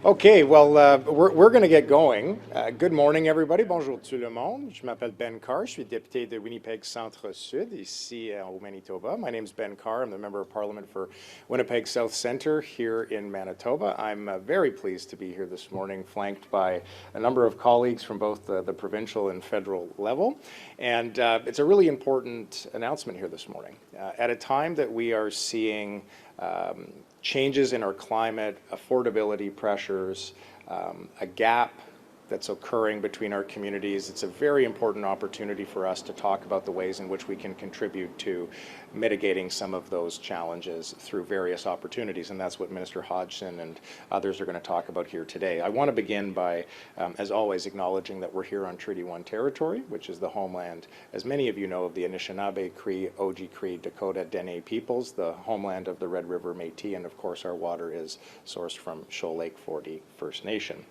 Okay, well, we're going to get going. Good morning, everybody. Bonjour tout le monde. Je m'appelle Ben Carr. Je suis député de Winnipeg Centre-Sud, ici au Manitoba. My name is Ben Carr. I'm the Member of Parliament for Winnipeg South Centre here in Manitoba. I'm very pleased to be here this morning, flanked by a number of colleagues from both the provincial and federal level. And it's a really important announcement here this morning. At a time that we are seeing changes in our climate, affordability pressures, a gap that's occurring between our communities. It's a very important opportunity for us to talk about the ways in which we can contribute to mitigating some of those challenges through various opportunities, and that's what Minister Hodgson and others are going to talk about here today. I want to begin by, as always, acknowledging that we're here on Treaty 1 territory, which is the homeland, as many of you know, of the Anishinaabe, Cree, Oji-Cree, Dakota, Dene peoples, the homeland of the Red River Métis, and of course our water is sourced from Shoal Lake 40 First Nation.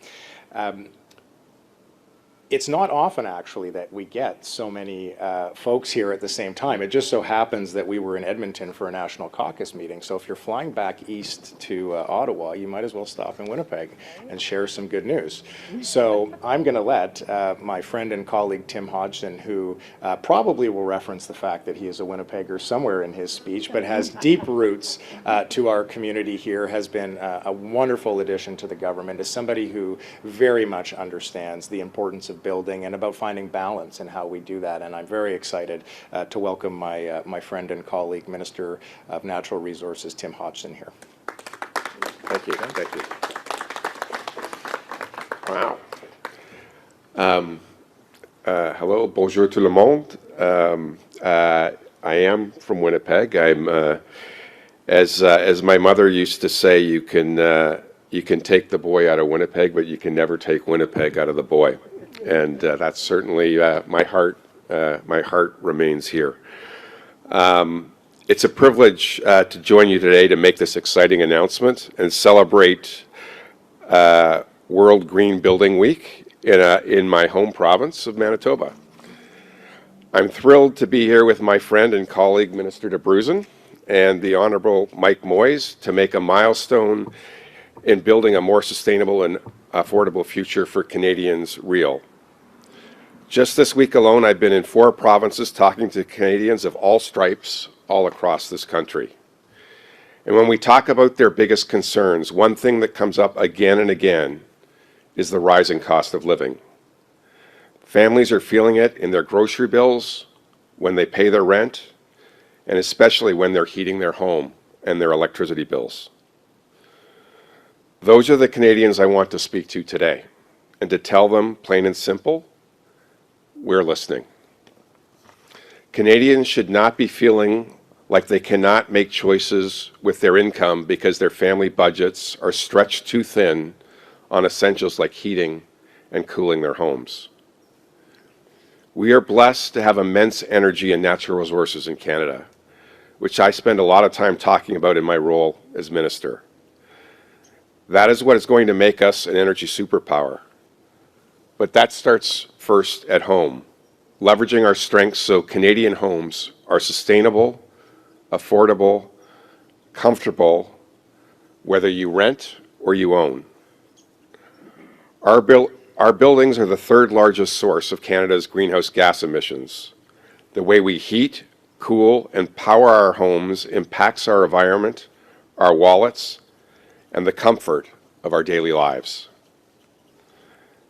It's not often, actually, that we get so many folks here at the same time. It just so happens that we were in Edmonton for a National Caucus meeting. So if you're flying back east to Ottawa, you might as well stop in Winnipeg and share some good news. So I'm going to let my friend and colleague Tim Hodgson, who probably will reference the fact that he is a Winnipegger somewhere in his speech, but has deep roots to our community here, has been a wonderful addition to the government, as somebody who very much understands the importance of building and about finding balance in how we do that. And I'm very excited to welcome my friend and colleague, Minister of Natural Resources, Tim Hodgson, here. Thank you. Thank you. Wow. Hello, bonjour tout le monde. I am from Winnipeg. I'm, as my mother used to say, you can take the boy out of Winnipeg, but you can never take Winnipeg out of the boy. And that's certainly my heart remains here. It's a privilege to join you today to make this exciting announcement and celebrate World Green Building Week in my home province of Manitoba. I'm thrilled to be here with my friend and colleague, Minister Dabrusin, and the Honourable Mike Moyes to make a milestone in building a more sustainable and affordable future for Canadians real. Just this week alone, I've been in 4 provinces talking to Canadians of all stripes all across this country. And when we talk about their biggest concerns, one thing that comes up again and again is the rising cost of living. Families are feeling it in their grocery bills, when they pay their rent, and especially when they're heating their home and their electricity bills. Those are the Canadians I want to speak to today, and to tell them, plain and simple, we're listening. Canadians should not be feeling like they cannot make choices with their income because their family budgets are stretched too thin on essentials like heating and cooling their homes. We are blessed to have immense energy and natural resources in Canada, which I spend a lot of time talking about in my role as minister. That is what is going to make us an energy superpower. But that starts first at home, leveraging our strengths so Canadian homes are sustainable, affordable, comfortable, whether you rent or you own. Our buildings are the 3rd largest source of Canada's greenhouse gas emissions. The way we heat, cool, and power our homes impacts our environment, our wallets, and the comfort of our daily lives.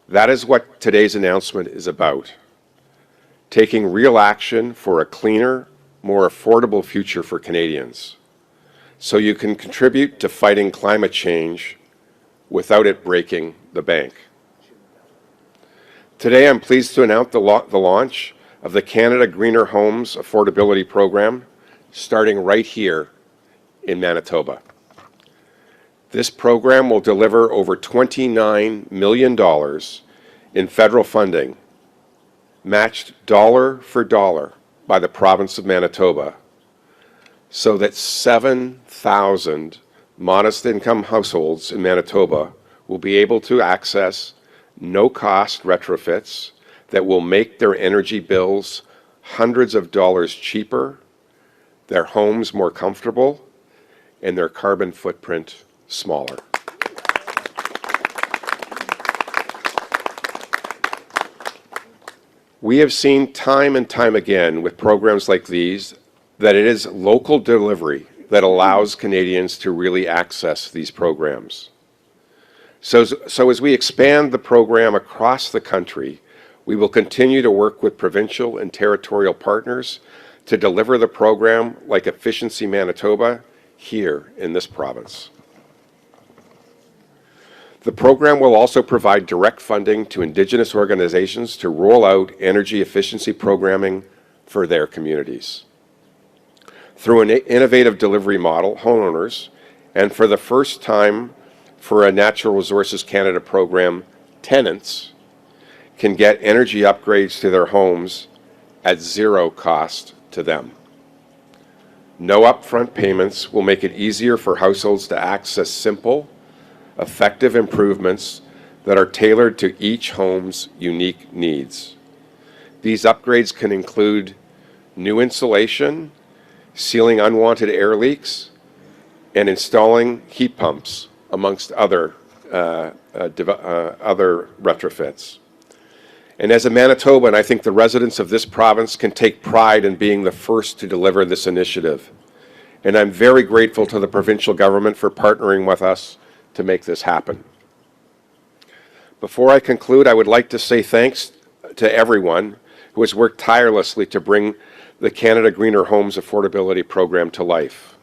That is what today's announcement is about, taking real action for a cleaner, more affordable future for Canadians, so you can contribute to fighting climate change without it breaking the bank. Today, I'm pleased to announce the launch of the Canada Greener Homes Affordability Program, starting right here in Manitoba. This program will deliver over $29 million in federal funding, matched dollar for dollar by the province of Manitoba, so that 7,000 modest income households in Manitoba will be able to access no-cost retrofits that will make their energy bills hundreds of dollars cheaper, their homes more comfortable, and their carbon footprint smaller. We have seen time and time again with programs like these that it is local delivery that allows Canadians to really access these programs. So as we expand the program across the country, we will continue to work with provincial and territorial partners to deliver the program like Efficiency Manitoba here in this province. The program will also provide direct funding to Indigenous organizations to roll out energy efficiency programming for their communities. Through an innovative delivery model, homeowners, and for the first time for a Natural Resources Canada program, tenants can get energy upgrades to their homes at zero cost to them. No upfront payments will make it easier for households to access simple, effective improvements that are tailored to each home's unique needs. These upgrades can include new insulation, sealing unwanted air leaks, and installing heat pumps, amongst other retrofits. And as a Manitoban, I think the residents of this province can take pride in being the first to deliver this initiative. And I'm very grateful to the provincial government for partnering with us to make this happen. Before I conclude, I would like to say thanks to everyone who has worked tirelessly to bring the Canada Greener Homes Affordability Program to life.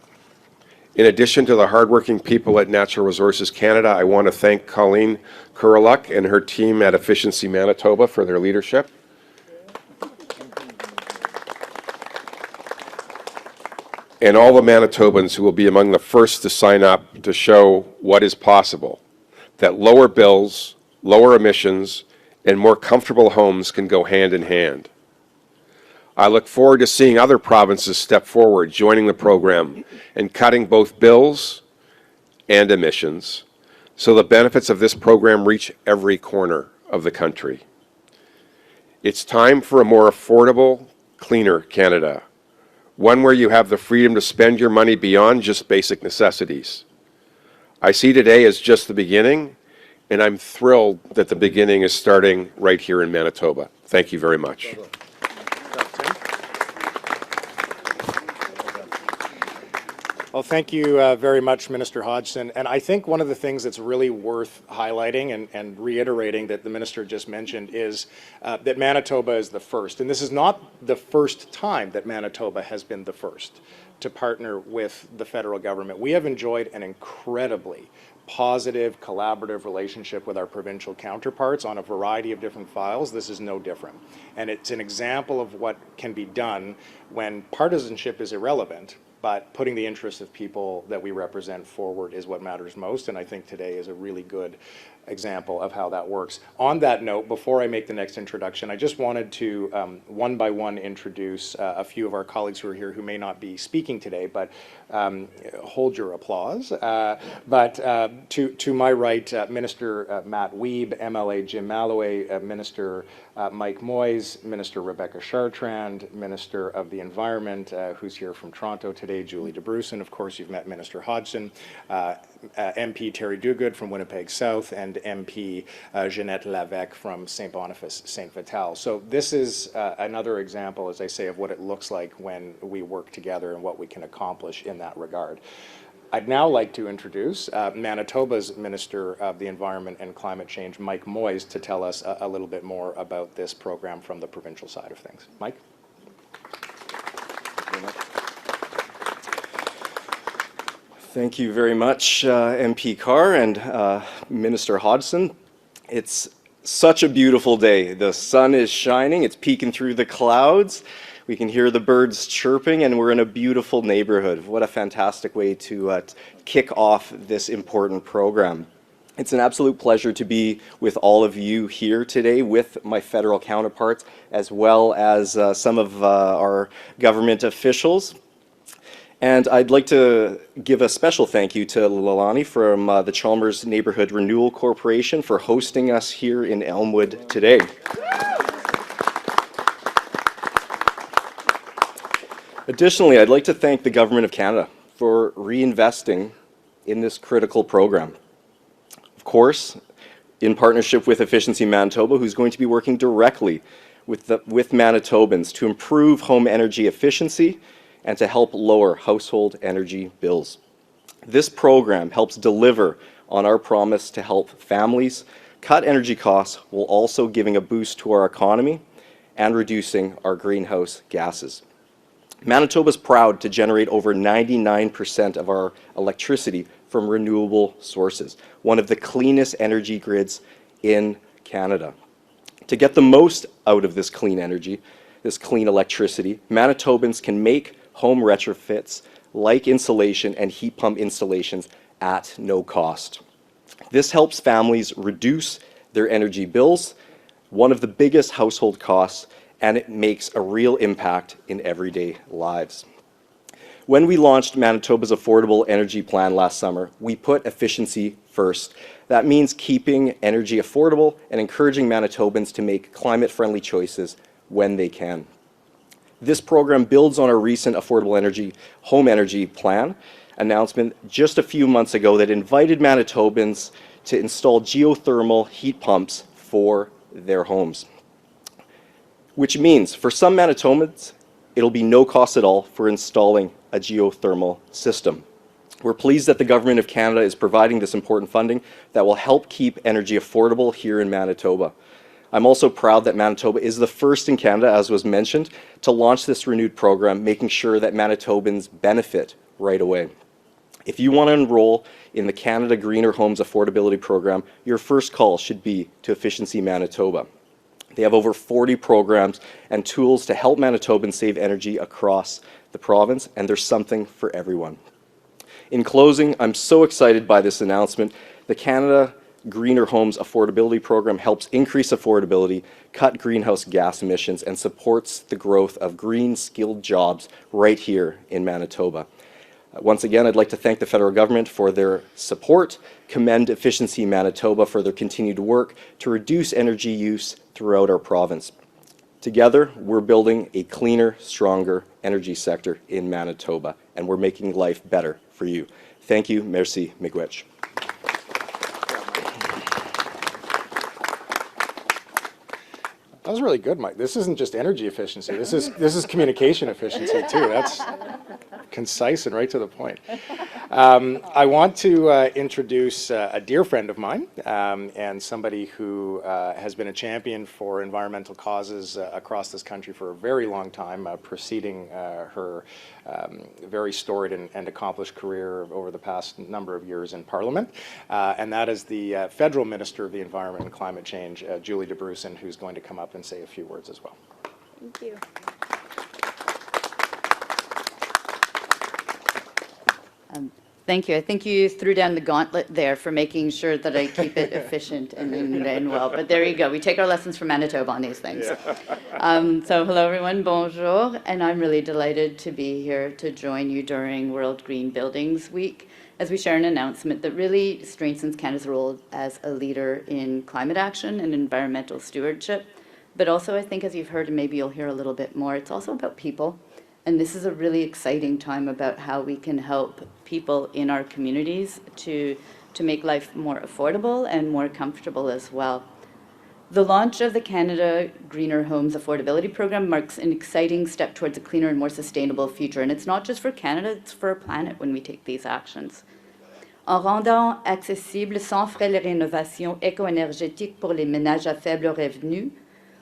In addition to the hardworking people at Natural Resources Canada, I want to thank Colleen Kuruluk and her team at Efficiency Manitoba for their leadership. And all the Manitobans who will be among the first to sign up to show what is possible, that lower bills, lower emissions, and more comfortable homes can go hand in hand. I look forward to seeing other provinces step forward, joining the program, and cutting both bills and emissions, so the benefits of this program reach every corner of the country. It's time for a more affordable, cleaner Canada, one where you have the freedom to spend your money beyond just basic necessities. I see today as just the beginning, and I'm thrilled that the beginning is starting right here in Manitoba. Thank you very much. Well, thank you very much, Minister Hodgson. And I think one of the things that's really worth highlighting and reiterating that the Minister just mentioned is that Manitoba is the first. And this is not the first time that Manitoba has been the first to partner with the federal government. We have enjoyed an incredibly positive, collaborative relationship with our provincial counterparts on a variety of different files. This is no different. And it's an example of what can be done when partisanship is irrelevant, but putting the interests of people that we represent forward is what matters most, and I think today is a really good example of how that works. On that note, before I make the next introduction, I just wanted to one by one introduce a few of our colleagues who are here who may not be speaking today, but hold your applause. To my right, Minister Matt Wiebe, MLA Jim Malloway, Minister Mike Moyes, Minister Rebecca Chartrand, Minister of the Environment, who's here from Toronto today, Julie Dabrusin. Of course, you've met Minister Hodgson, MP Terry Duguid from Winnipeg South, and MP Jeanette Lavec from St. Boniface, St. Vital. So this is another example, as I say, of what it looks like when we work together and what we can accomplish in that regard. I'd now like to introduce Manitoba's Minister of the Environment and Climate Change, Mike Moyes, to tell us a little bit more about this program from the provincial side of things. Mike? Thank you very much, MP Carr and Minister Hodgson. It's such a beautiful day. The sun is shining, it's peeking through the clouds. We can hear the birds chirping, and we're in a beautiful neighborhood. What a fantastic way to kick off this important program. It's an absolute pleasure to be with all of you here today with my federal counterparts, as well as some of our government officials. And I'd like to give a special thank you to Leilani from the Chalmers Neighbourhood Renewal Corporation for hosting us here in Elmwood today. Additionally, I'd like to thank the Government of Canada for reinvesting in this critical program. Of course, in partnership with Efficiency Manitoba, who's going to be working directly with Manitobans to improve home energy efficiency and to help lower household energy bills. This program helps deliver on our promise to help families cut energy costs while also giving a boost to our economy and reducing our greenhouse gases. Manitoba is proud to generate over 99% of our electricity from renewable sources, one of the cleanest energy grids in Canada. To get the most out of this clean energy, this clean electricity, Manitobans can make home retrofits like insulation and heat pump installations at no cost. This helps families reduce their energy bills, one of the biggest household costs, and it makes a real impact in everyday lives. When we launched Manitoba's Affordable Energy Plan last summer, we put efficiency first. That means keeping energy affordable and encouraging Manitobans to make climate-friendly choices when they can. This program builds on our recent Affordable Energy Home Energy Plan announcement just a few months ago that invited Manitobans to install geothermal heat pumps for their homes. Which means for some Manitobans, it'll be no cost at all for installing a geothermal system. We're pleased that the Government of Canada is providing this important funding that will help keep energy affordable here in Manitoba. I'm also proud that Manitoba is the first in Canada, as was mentioned, to launch this renewed program, making sure that Manitobans benefit right away. If you want to enroll in the Canada Greener Homes Affordability Program, your first call should be to Efficiency Manitoba. They have over 40 programs and tools to help Manitobans save energy across the province, and there's something for everyone. In closing, I'm so excited by this announcement. The Canada Greener Homes Affordability Program helps increase affordability, cut greenhouse gas emissions, and supports the growth of green skilled jobs right here in Manitoba. Once again, I'd like to thank the federal government for their support, commend Efficiency Manitoba for their continued work to reduce energy use throughout our province. Together, we're building a cleaner, stronger energy sector in Manitoba, and we're making life better for you. Thank you. Merci, miigwech. That was really good, Mike. This isn't just energy efficiency. This is communication efficiency too. That's concise and right to the point. I want to introduce a dear friend of mine and somebody who has been a champion for environmental causes across this country for a very long time, preceding her very storied and accomplished career over the past number of years in Parliament. And that is the Federal Minister of the Environment and Climate Change, Julie Dabrusin, who's going to come up and say a few words as well. Thank you. Thank you. I think you threw down the gauntlet there for making sure that I keep it efficient and well. But there you go. We take our lessons from Manitoba on these things. Yeah. So hello, everyone. Bonjour. And I'm really delighted to be here to join you during World Green Buildings Week as we share an announcement that really strengthens Canada's role as a leader in climate action and environmental stewardship. But also, I think, as you've heard, and maybe you'll hear a little bit more, it's also about people. And this is a really exciting time about how we can help people in our communities to make life more affordable and more comfortable as well. The launch of the Canada Greener Homes Affordability Program marks an exciting step towards a cleaner and more sustainable future. And it's not just for Canada, it's for our planet when we take these actions. En rendant accessibles sans frais les rénovations éco-énergétiques pour les ménages à faible revenu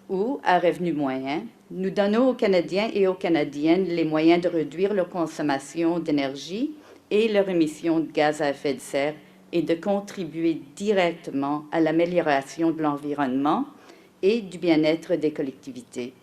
ou à revenu moyen, nous donnons aux Canadiens et aux Canadiennes les moyens de réduire leur consommation d'énergie et leur émission de gaz à effet de serre et de contribuer directement à l'amélioration de l'environnement et du bien-être des collectivités.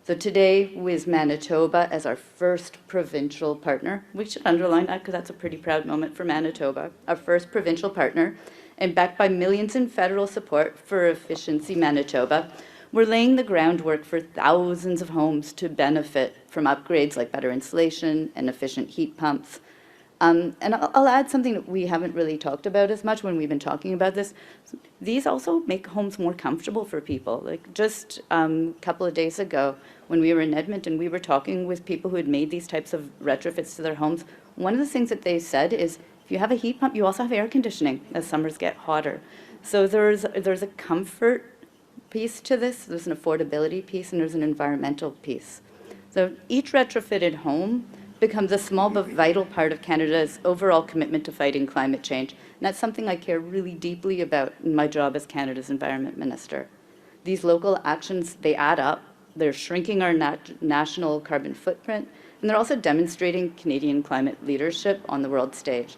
So today, with Manitoba as our first provincial partner, we should underline that because that's a pretty proud moment for Manitoba, our first provincial partner, and backed by millions in federal support for Efficiency Manitoba, we're laying the groundwork for thousands of homes to benefit from upgrades like better insulation and efficient heat pumps. And I'll add something that we haven't really talked about as much when we've been talking about this. These also make homes more comfortable for people. Like just a couple of days ago, when we were in Edmonton, we were talking with people who had made these types of retrofits to their homes. One of the things that they said is, if you have a heat pump, you also have air conditioning as summers get hotter. So there's a comfort piece to this. There's an affordability piece and there's an environmental piece. So each retrofitted home becomes a small but vital part of Canada's overall commitment to fighting climate change. And that's something I care really deeply about in my job as Canada's Environment Minister. These local actions, they add up. They're shrinking our national carbon footprint, and they're also demonstrating Canadian climate leadership on the world stage.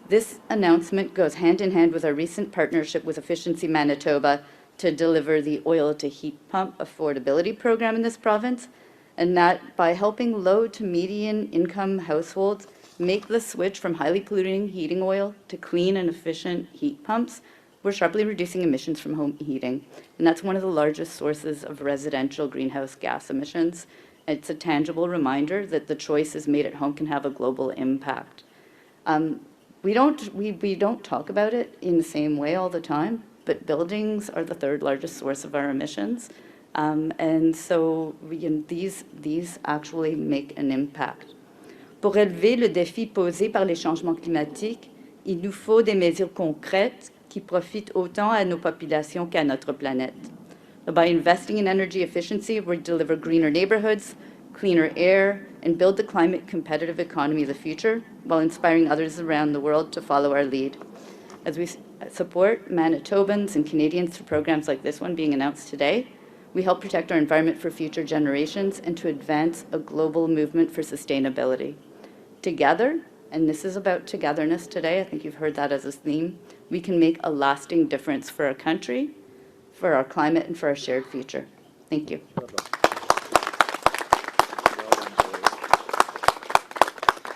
This announcement goes hand in hand with our recent partnership with Efficiency Manitoba to deliver the oil to heat pump affordability program in this province, and that by helping low to median income households make the switch from highly polluting heating oil to clean and efficient heat pumps, we're sharply reducing emissions from home heating. And that's one of the largest sources of residential greenhouse gas emissions. It's a tangible reminder that the choices made at home can have a global impact. We don't talk about it in the same way all the time, but buildings are the third largest source of our emissions. And so these actually make an impact. Pour relever le défi posé par les changements climatiques, il nous faut des mesures concrètes qui profitent autant à nos populations qu'à notre planète. So by investing in energy efficiency, we deliver greener neighborhoods, cleaner air, and build the climate competitive economy of the future while inspiring others around the world to follow our lead. As we support Manitobans and Canadians through programs like this one being announced today, we help protect our environment for future generations and to advance a global movement for sustainability. Together, and this is about togetherness today, I think you've heard that as a theme, we can make a lasting difference for our country, for our climate, and for our shared future. Thank you.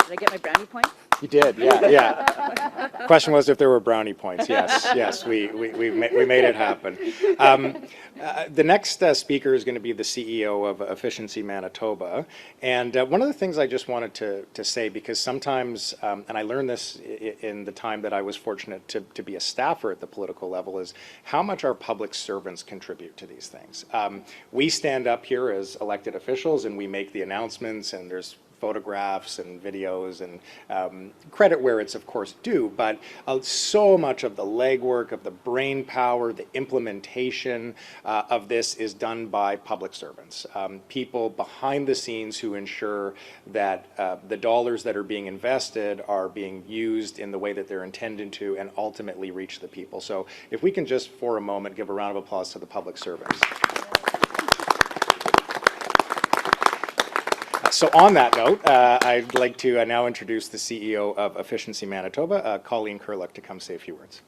Did I get my brownie point? You did, yeah. Question was if there were brownie points. Yes, we made it happen. The next speaker is going to be the CEO of Efficiency Manitoba. And one of the things I just wanted to say, because sometimes, and I learned this in the time that I was fortunate to be a staffer at the political level, is how much our public servants contribute to these things. We stand up here as elected officials and we make the announcements, and there's photographs and videos and credit where it's of course due, but so much of the legwork, of the brain power, the implementation of this is done by public servants, people behind the scenes who ensure that the dollars that are being invested are being used in the way that they're intended to and ultimately reach the people. So if we can just for a moment give a round of applause to the public servants. So on that note, I'd like to now introduce the CEO of Efficiency Manitoba, Colleen Kuruluk, to come say a few words.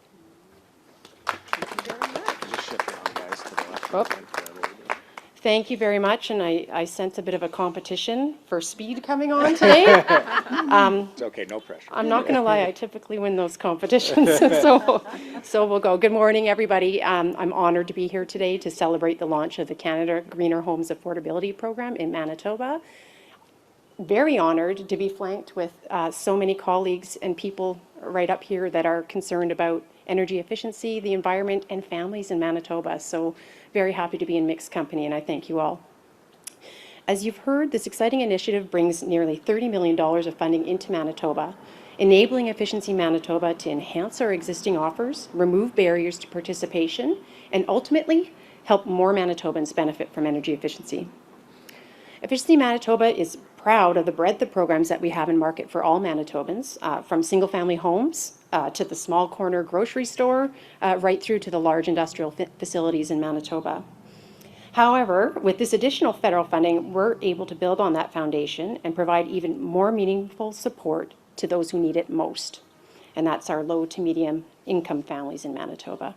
Thank you very much, and I sense a bit of a competition for speed coming on today. It's okay, no pressure. I'm not going to lie, I typically win those competitions, so we'll go. Good morning, everybody. I'm honored to be here today to celebrate the launch of the Canada Greener Homes Affordability Program in Manitoba. Very honored to be flanked with so many colleagues and people right up here that are concerned about energy efficiency, the environment, and families in Manitoba. So very happy to be in mixed company, and I thank you all. As you've heard, this exciting initiative brings nearly $30 million of funding into Manitoba, enabling Efficiency Manitoba to enhance our existing offers, remove barriers to participation, and ultimately help more Manitobans benefit from energy efficiency. Efficiency Manitoba is proud of the breadth of programs that we have in market for all Manitobans, from single-family homes to the small corner grocery store, right through to the large industrial facilities in Manitoba. However, with this additional federal funding, we're able to build on that foundation and provide even more meaningful support to those who need it most, and that's our low to medium income families in Manitoba.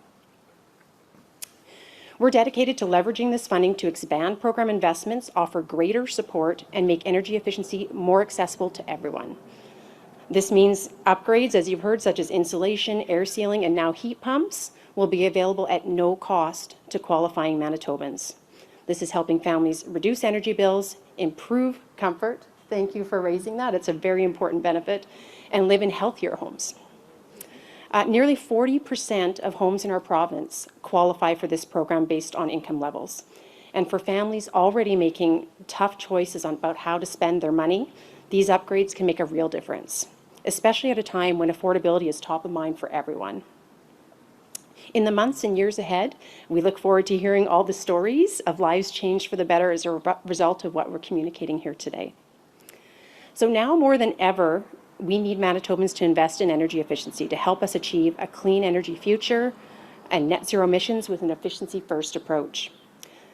We're dedicated to leveraging this funding to expand program investments, offer greater support, and make energy efficiency more accessible to everyone. This means upgrades, as you've heard, such as insulation, air sealing, and now heat pumps, will be available at no cost to qualifying Manitobans. This is helping families reduce energy bills, improve comfort, thank you for raising that, it's a very important benefit, and live in healthier homes. Nearly 40% of homes in our province qualify for this program based on income levels. And for families already making tough choices about how to spend their money, these upgrades can make a real difference, especially at a time when affordability is top of mind for everyone. In the months and years ahead, we look forward to hearing all the stories of lives changed for the better as a result of what we're communicating here today. So now more than ever, we need Manitobans to invest in energy efficiency to help us achieve a clean energy future and net zero emissions with an efficiency-first approach.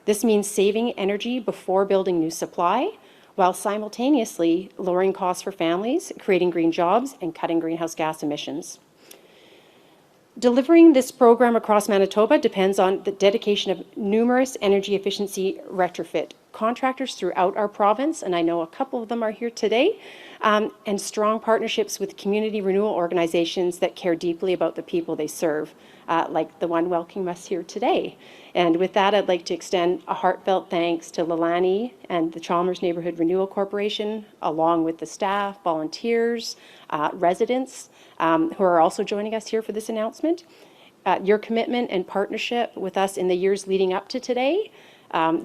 This means saving energy before building new supply, while simultaneously lowering costs for families, creating green jobs, and cutting greenhouse gas emissions. Delivering this program across Manitoba depends on the dedication of numerous energy efficiency retrofit contractors throughout our province, and I know a couple of them are here today, and strong partnerships with community renewal organizations that care deeply about the people they serve, like the one welcoming us here today. And with that, I'd like to extend a heartfelt thanks to Leilani and the Chalmers Neighbourhood Renewal Corporation, along with the staff, volunteers, residents, who are also joining us here for this announcement. Your commitment and partnership with us in the years leading up to today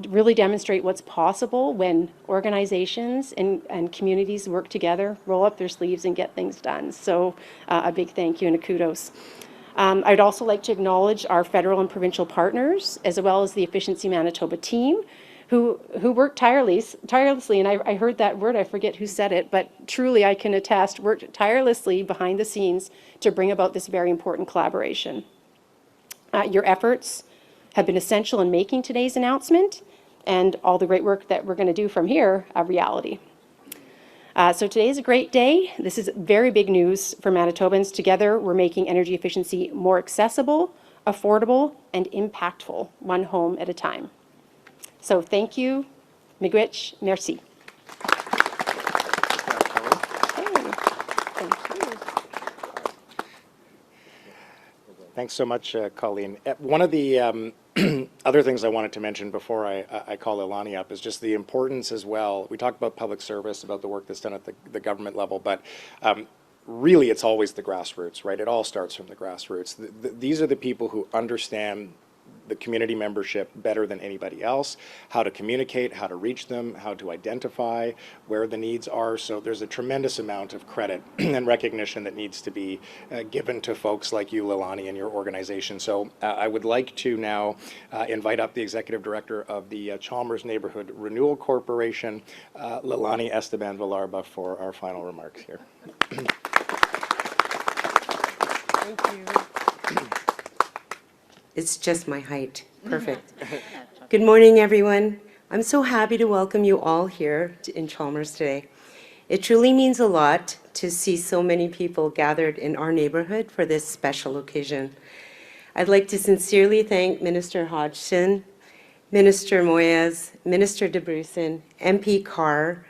really demonstrate what's possible when organizations and communities work together, roll up their sleeves, and get things done. So a big thank you and a kudos. I'd also like to acknowledge our federal and provincial partners, as well as the Efficiency Manitoba team, who worked tirelessly, and I heard that word, I forget who said it, but truly I can attest, worked tirelessly behind the scenes to bring about this very important collaboration. Your efforts have been essential in making today's announcement and all the great work that we're going to do from here a reality. So today is a great day. This is very big news for Manitobans. Together, we're making energy efficiency more accessible, affordable, and impactful, one home at a time. So thank you, miigwech, merci. Thanks so much, Colleen. One of the other things I wanted to mention before I call Leilani up is just the importance as well. We talked about public service, about the work that's done at the government level, but really it's always the grassroots, right? It all starts from the grassroots. These are the people who understand the community membership better than anybody else, how to communicate, how to reach them, how to identify where the needs are. So there's a tremendous amount of credit and recognition that needs to be given to folks like you, Leilani, and your organization. So I would like to now invite up the Executive Director of the Chalmers Neighbourhood Renewal Corporation, Leilani Esteban-Villarba, for our final remarks here. Thank you. It's just my height. Perfect. Good morning, everyone. I'm so happy to welcome you all here in Chalmers today. It truly means a lot to see so many people gathered in our neighborhood for this special occasion. I'd like to sincerely thank Minister Hodgson, Minister Moyes, Minister Dabrusin, MP Carr,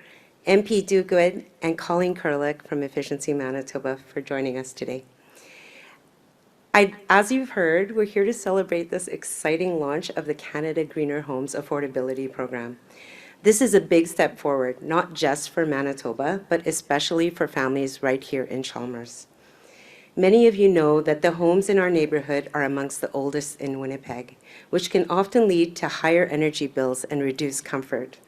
MP Duguid, and Colleen Kuruluk from Efficiency Manitoba for joining us today. As you've heard, we're here to celebrate this exciting launch of the Canada Greener Homes Affordability Program. This is a big step forward, not just for Manitoba, but especially for families right here in Chalmers. Many of you know that the homes in our neighborhood are amongst the oldest in Winnipeg, which can often lead to higher energy bills and reduced comfort.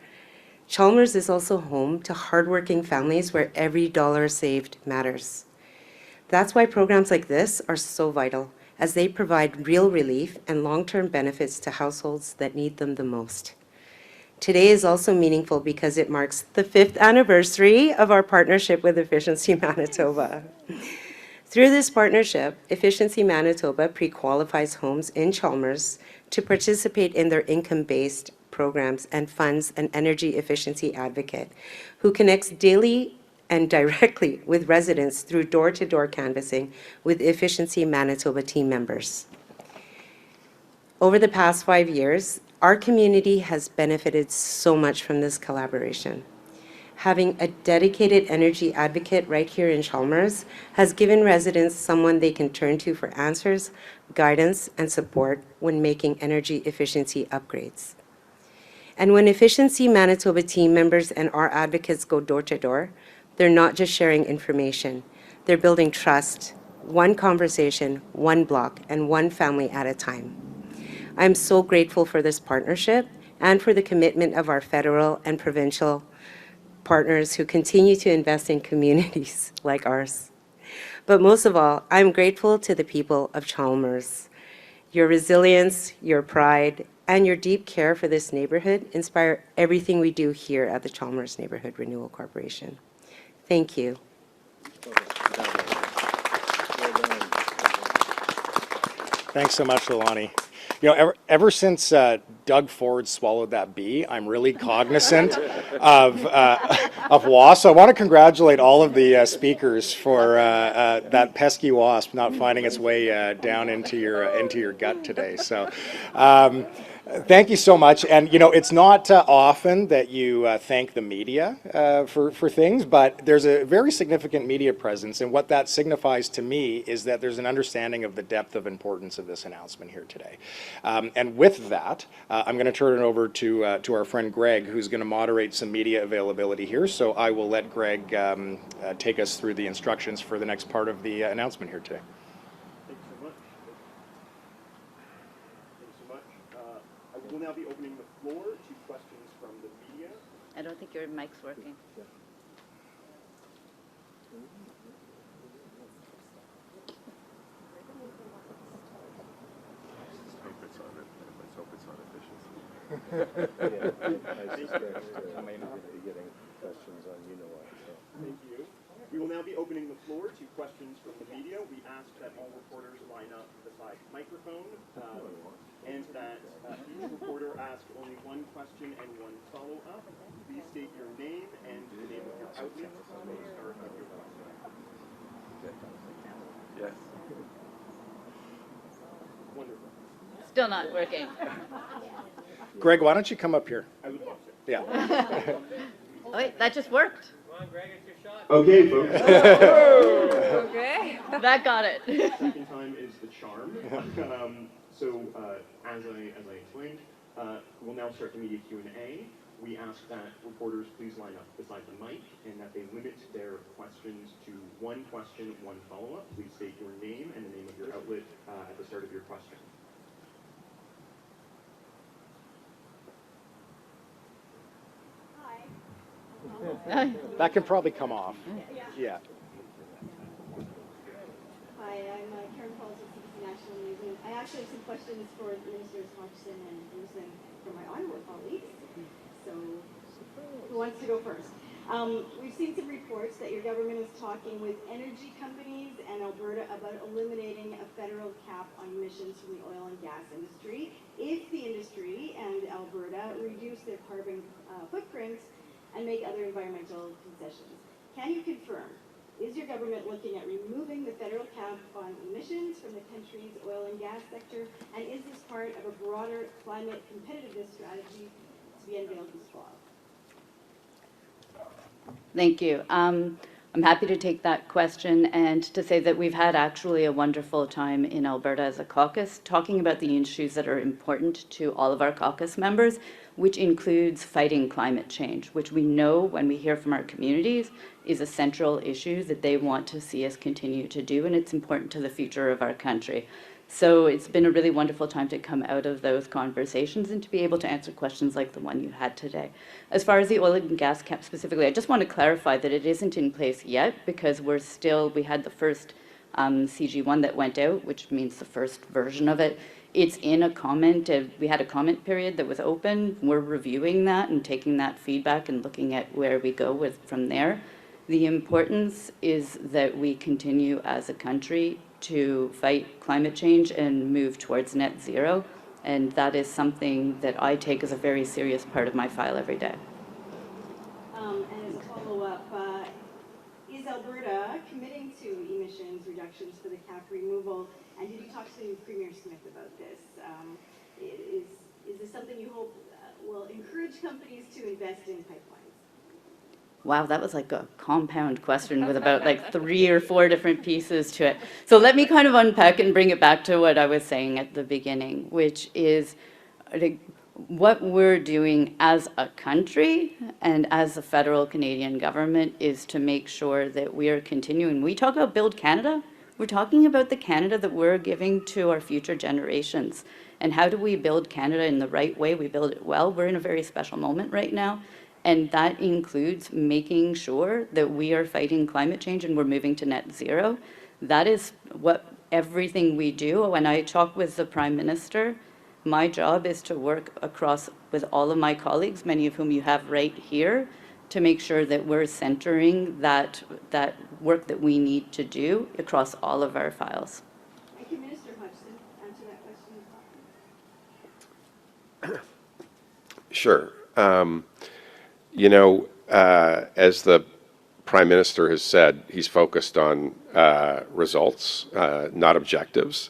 Chalmers is also home to hardworking families where every dollar saved matters. That's why programs like this are so vital, as they provide real relief and long-term benefits to households that need them the most. Today is also meaningful because it marks the 5th anniversary of our partnership with Efficiency Manitoba. Through this partnership, Efficiency Manitoba pre-qualifies homes in Chalmers to participate in their income-based programs and funds an energy efficiency advocate who connects daily and directly with residents through door-to-door canvassing with Efficiency Manitoba team members. Over the past 5 years, our community has benefited so much from this collaboration. Having a dedicated energy advocate right here in Chalmers has given residents someone they can turn to for answers, guidance, and support when making energy efficiency upgrades. And when Efficiency Manitoba team members and our advocates go door-to-door, they're not just sharing information. They're building trust, one conversation, one block, and one family at a time. I'm so grateful for this partnership and for the commitment of our federal and provincial partners who continue to invest in communities like ours. But most of all, I'm grateful to the people of Chalmers. Your resilience, your pride, and your deep care for this neighborhood inspire everything we do here at the Chalmers Neighbourhood Renewal Corporation. Thank you. Thanks so much, Leilani. You know, ever since Doug Ford swallowed that bee, I'm really cognizant of wasps. So I want to congratulate all of the speakers for that pesky wasp not finding its way down into your gut today. So. Thank you so much. And you know, it's not often that you thank the media for things, but there's a very significant media presence. And what that signifies to me is that there's an understanding of the depth of importance of this announcement here today. And with that, I'm going to turn it over to our friend Greg, who's going to moderate some media availability here. So I will let Greg take us through the instructions for the next part of the announcement here today. We'll now be opening the floor to questions from the media. I don't think your mic's working. Let's hope it's on efficiency. I may not be getting questions on Thank you. We will now be opening the floor to questions from the media. We ask that all reporters line up beside the microphone, and that each reporter ask only one question and one follow-up. Please state your name and the name of your outlet to start with your question. Yes. Wonderful. Still not working. Greg, why don't you come up here? I would love to. Yeah. Oh, wait, that just worked. Okay, folks. Okay. That got it. Second time is the charm. As I explained, we'll now start the media Q&A. We ask that reporters please line up beside the mic and that they limit their questions to one question, one follow-up. Please state your name and the name of your outlet at the start of your question. That can probably come off. Yeah. Hi, I'm Karen Pauls with CBC National News, and I actually have some questions for Ministers Hodgson and Dabrusin from my honourable colleagues. So, who wants to go first? We've seen some reports that your government is talking with energy companies and Alberta about eliminating a federal cap on emissions from the oil and gas industry if the industry and Alberta reduce their carbon footprints and make other environmental concessions. Can you confirm, is your government looking at removing the federal cap on emissions from the country's oil and gas sector? And is this part of a broader climate competitiveness strategy to be unveiled this fall? Thank you. I'm happy to take that question and to say that we've had actually a wonderful time in Alberta as a caucus talking about the issues that are important to all of our caucus members, which includes fighting climate change, which we know when we hear from our communities is a central issue that they want to see us continue to do, and it's important to the future of our country. So it's been a really wonderful time to come out of those conversations and to be able to answer questions like the one you had today. As far as the oil and gas cap specifically, I just want to clarify that it isn't in place yet because we had the first CG1 that went out, which means the first version of it. It's in a comment. We had a comment period that was open. We're reviewing that and taking that feedback and looking at where we go from there. The importance is that we continue as a country to fight climate change and move towards net zero. And that is something that I take as a very serious part of my file every day. And as a follow-up, is Alberta committing to emissions reductions for the cap removal? And did you talk to Premier Smith about this? Is this something you hope will encourage companies to invest in pipelines? Wow, that was like a compound question with about like 3 or 4 different pieces to it. So let me kind of unpack and bring it back to what I was saying at the beginning, which is what we're doing as a country and as the federal Canadian government is to make sure that we are continuing. We talk about Build Canada. We're talking about the Canada that we're giving to our future generations. And how do we build Canada in the right way? We build it well. We're in a very special moment right now. And that includes making sure that we are fighting climate change and we're moving to net zero. That is what everything we do. When I talk with the Prime Minister, my job is to work across with all of my colleagues, many of whom you have right here, to make sure that we're centering that work that we need to do across all of our files. Thank you, Minister Hodgson. Answer that question as well. Sure. As the Prime Minister has said, he's focused on results, not objectives.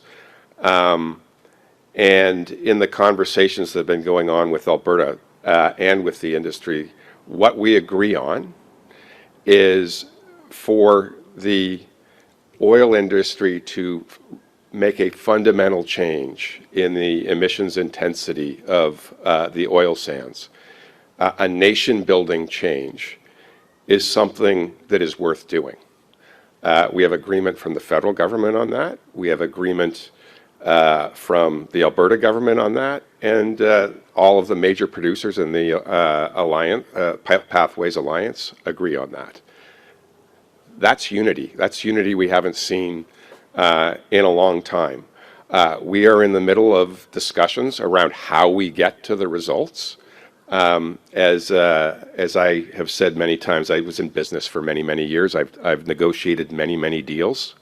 And in the conversations that have been going on with Alberta and with the industry, what we agree on is for the oil industry to make a fundamental change in the emissions intensity of the oil sands. A nation-building change is something that is worth doing. We have agreement from the federal government on that. We have agreement from the Alberta government on that, and all of the major producers in the Pathways Alliance agree on that. That's unity. That's unity we haven't seen in a long time. We are in the middle of discussions around how we get to the results. As I have said many times, I was in business for many, many years. I've negotiated many, many deals.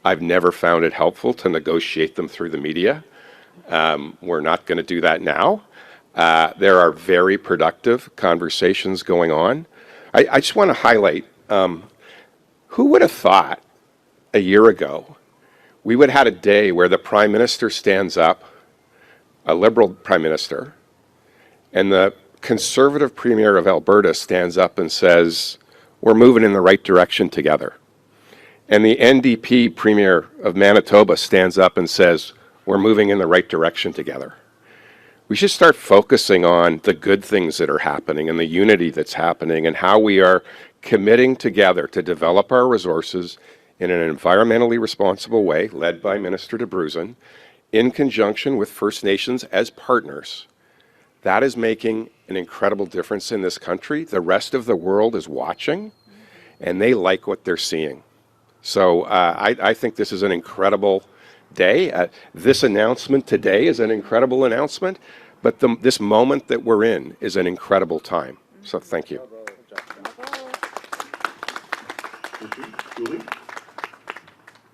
I've never found it helpful to negotiate them through the media. We're not going to do that now. There are very productive conversations going on. I just want to highlight, who would have thought a year ago we would have had a day where the Prime Minister stands up, a Liberal Prime Minister, and the Conservative Premier of Alberta stands up and says, we're moving in the right direction together. And the NDP Premier of Manitoba stands up and says, we're moving in the right direction together. We should start focusing on the good things that are happening and the unity that's happening and how we are committing together to develop our resources in an environmentally responsible way, led by Minister Dabrusin, in conjunction with First Nations as partners. That is making an incredible difference in this country. The rest of the world is watching, and they like what they're seeing. So I think this is an incredible day. This announcement today is an incredible announcement, but this moment that we're in is an incredible time. So thank you. Julie?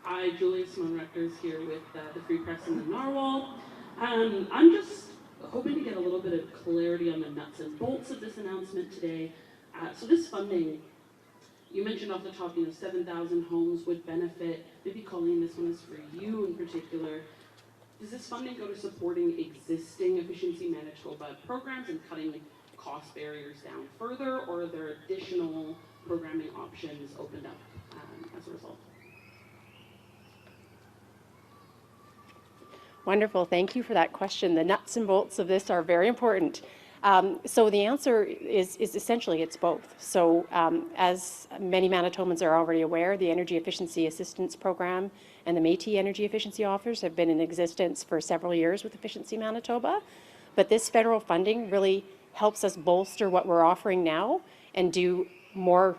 Hi, Julie Dabrusin here with the Free Press and the Narwhal. I'm just hoping to get a little bit of clarity on the nuts and bolts of this announcement today. So this funding, you mentioned off the top, 7,000 homes would benefit. Maybe Colleen, this one is for you in particular. Does this funding go to supporting existing Efficiency Manitoba programs and cutting cost barriers down further, or are there additional programming options opened up as a result? Wonderful. Thank you for that question. The nuts and bolts of this are very important. So the answer is essentially it's both. So as many Manitobans are already aware, the Energy Efficiency Assistance Program and the Métis Energy Efficiency Offers have been in existence for several years with Efficiency Manitoba. But this federal funding really helps us bolster what we're offering now and do more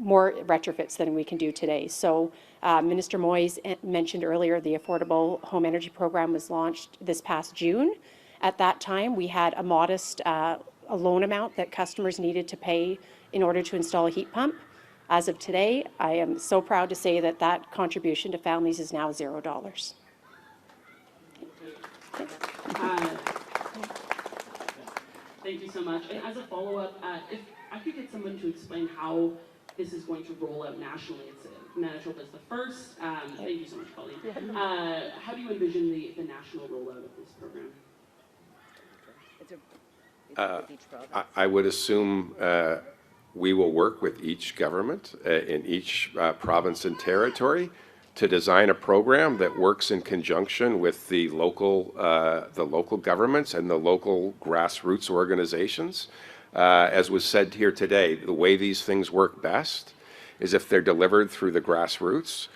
retrofits than we can do today. So Minister Moyes mentioned earlier the Affordable Home Energy Program was launched this past June. At that time, we had a modest a loan amount that customers needed to pay in order to install a heat pump. As of today, I am so proud to say that that contribution to families is now $0. Thank you so much. And as a follow-up, if I could get someone to explain how this is going to roll out nationally. Manitoba is the first. Thank you so much, Colleen. How do you envision the national rollout of this program? I would assume we will work with each government in each province and territory to design a program that works in conjunction with the local governments and the local grassroots organizations. As was said here today, the way these things work best is if they're delivered through the grassroots.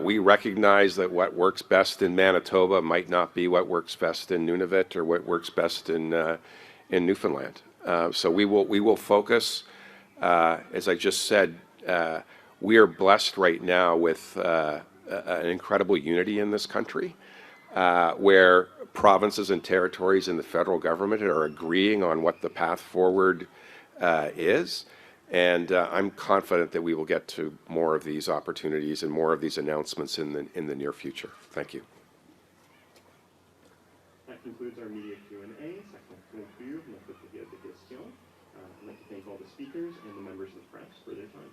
We recognize that what works best in Manitoba might not be what works best in Nunavut or what works best in Newfoundland. So we will focus, as I just said, we are blessed right now with an incredible unity in this country, where provinces and territories and the federal government are agreeing on what the path forward is. And I'm confident that we will get to more of these opportunities and more of these announcements in the near future. Thank you. That concludes our media Q&A. Ça conclut notre période de questions. I'd like to thank all the speakers and the members of the press for their time.